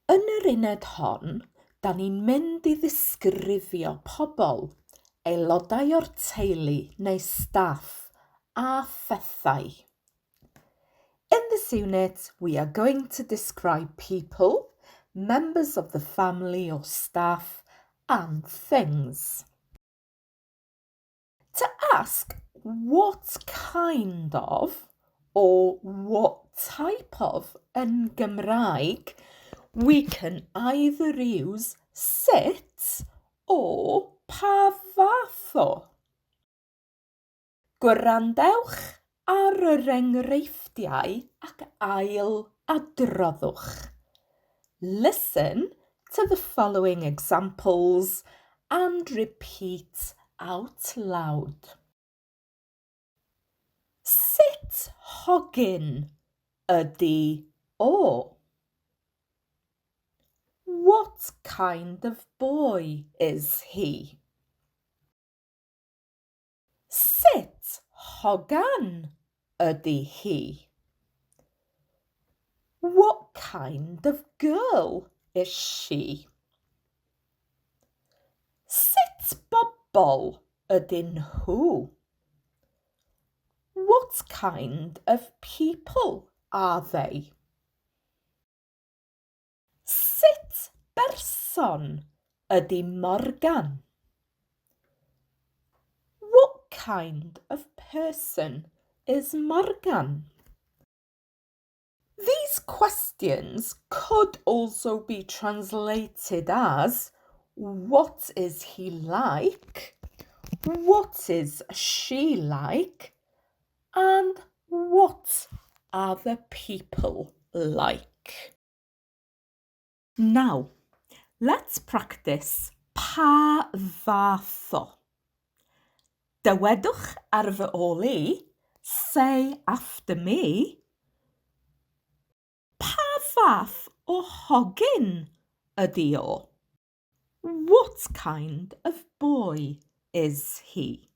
Yn yr uned hon, da ni'n mynd i ddisgrifio pobl, aelodau o'r teulu neu staff a phethau. In this unit, we are going to describe people, members of the family or staff, and things. To ask what kind of or what type of yn Gymraeg, we can either use sut or pa fath o. Gwrandewch ar yr enghreifftiau ac ail adroddwch. Listen to the following examples and repeat out loud. Sut hogyn ydy o? What kind of boy is he? Sut hogan ydy hi? What kind of girl is she? Sut bobl ydyn nhw? What kind of people are they? Sut berson ydy Morgan? What kind of person is Morgan? These questions could also be translated as what is he like? What is she like? And what are the people like? Now, let's practice pa fath o. Dywedwch ar fy ôl I, say after me, pa fath o hogyn ydy o? What kind of boy is he?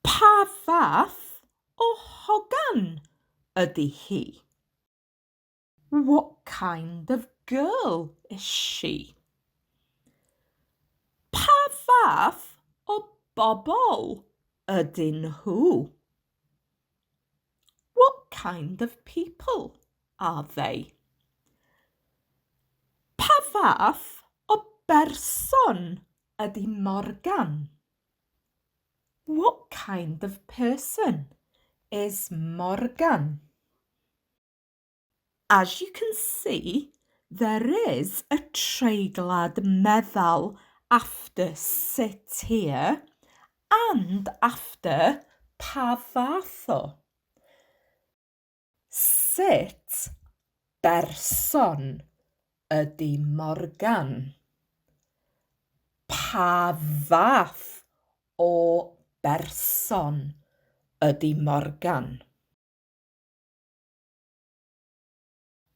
Pa fath o hogan ydy hi? What kind of girl is she? Pa fath o bobl ydyn nhw? What kind of people are they? Pa fath o berson ydy Morgan? What kind of person is Morgan? As you can see, there is a treiglad meddal after sut here and after pa fath o. Sut berson ydy Morgan? Pa fath o berson ydy Morgan?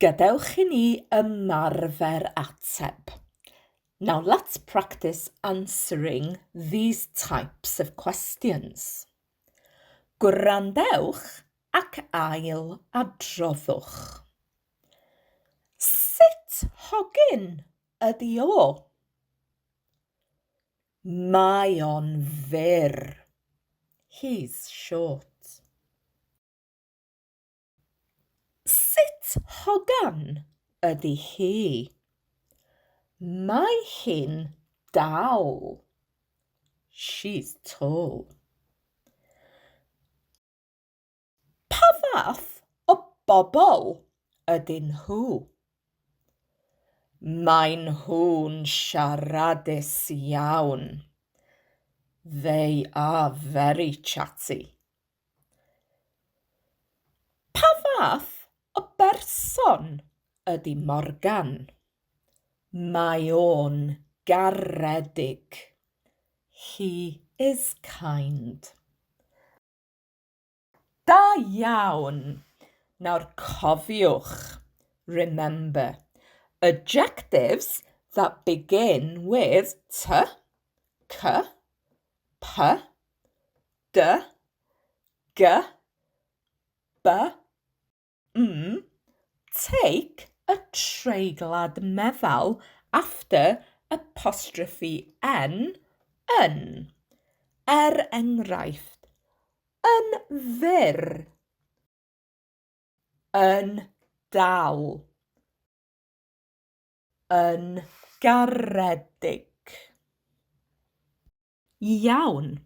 Gadewch I ni ymarfer ateb. Now let's practice answering these types of questions. Gwrandewch ac ail adroddwch. Sut hogyn ydy o? Mae o'n fyr. He's short. Sut hogan ydy hi? Mae hi'n dal. She's tall. Pa fath o bobl ydyn nhw? Maen nhw'n siaradus iawn. They are very chatty. Pa fath o berson ydy Morgan? Mae o'n garedig. He is kind. Da iawn. Nawr cofiwch. Remember, adjectives that begin with t, c, p, d, g, b, take y treiglad meddal after apostrophe n, yn. Enghraifft, yn fyr, yn dal, yn garedig. Iawn.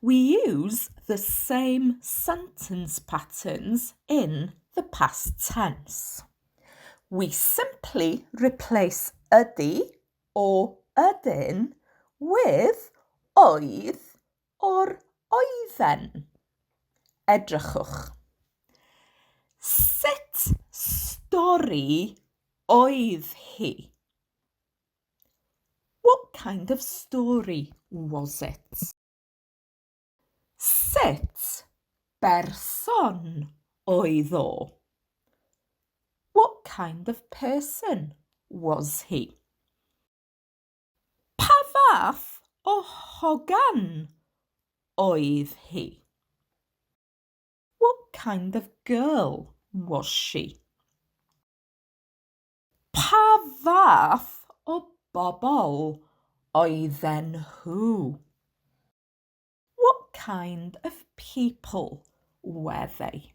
We use the same sentence patterns in the past tense. We simply replace ydy or ydyn with oedd or oedden. Edrychwch. Sut stori oedd hi? What kind of story was it? Sut berson oedd o? What kind of person was he? Pa fath o hogan oedd hi? What kind of girl was she? Pa fath o bobl oedden nhw? What kind of people were they?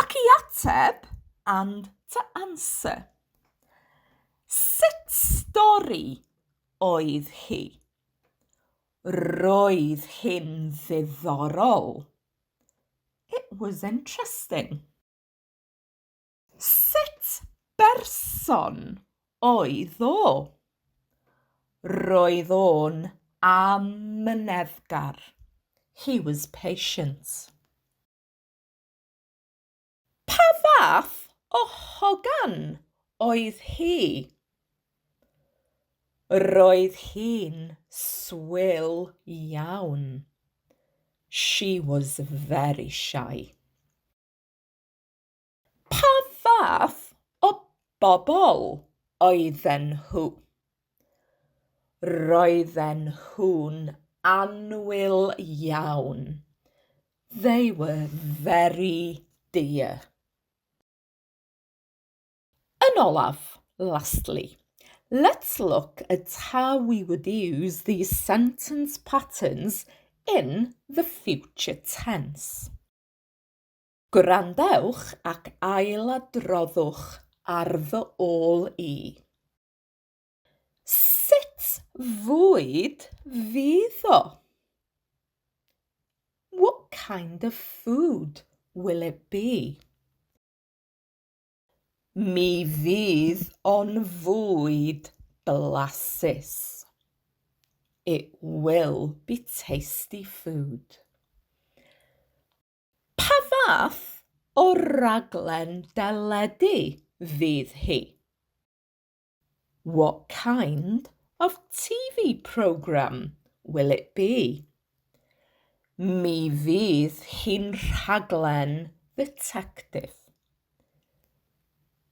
Ac I ateb and to answer. Sut stori oedd hi? Roedd hi'n ddiddorol. It was interesting. Sut berson oedd o? Roedd o'n amyneddgar. He was patient. Pa fath o hogan oedd hi? Roedd hi'n swil iawn. She was very shy. Pa fath o bobl oedden nhw? Roedden nhw'n annwyl iawn. They were very dear. Yn olaf, lastly, let's look at how we would use these sentence patterns in the future tense. Gwrandewch ac ailadroddwch ar fy ôl I. Sut fwyd fydd o? What kind of food will it be? Mi fydd o'n fwyd blasus. It will be tasty food. Pa fath o raglen deledu fydd hi? What kind of TV programme will it be? Mi fydd hi'n rhaglen detective.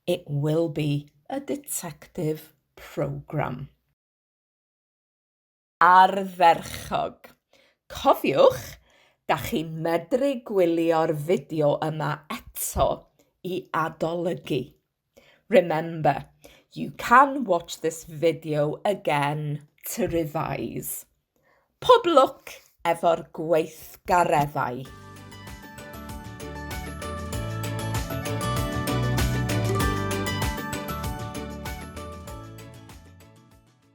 It will be a detective programme. Ardderchog. Cofiwch, da chi'n medru gwylio'r fideo yma eto I adolygu. Remember, you can watch this video again to revise. Pob lwc efo'r gweithgareddau.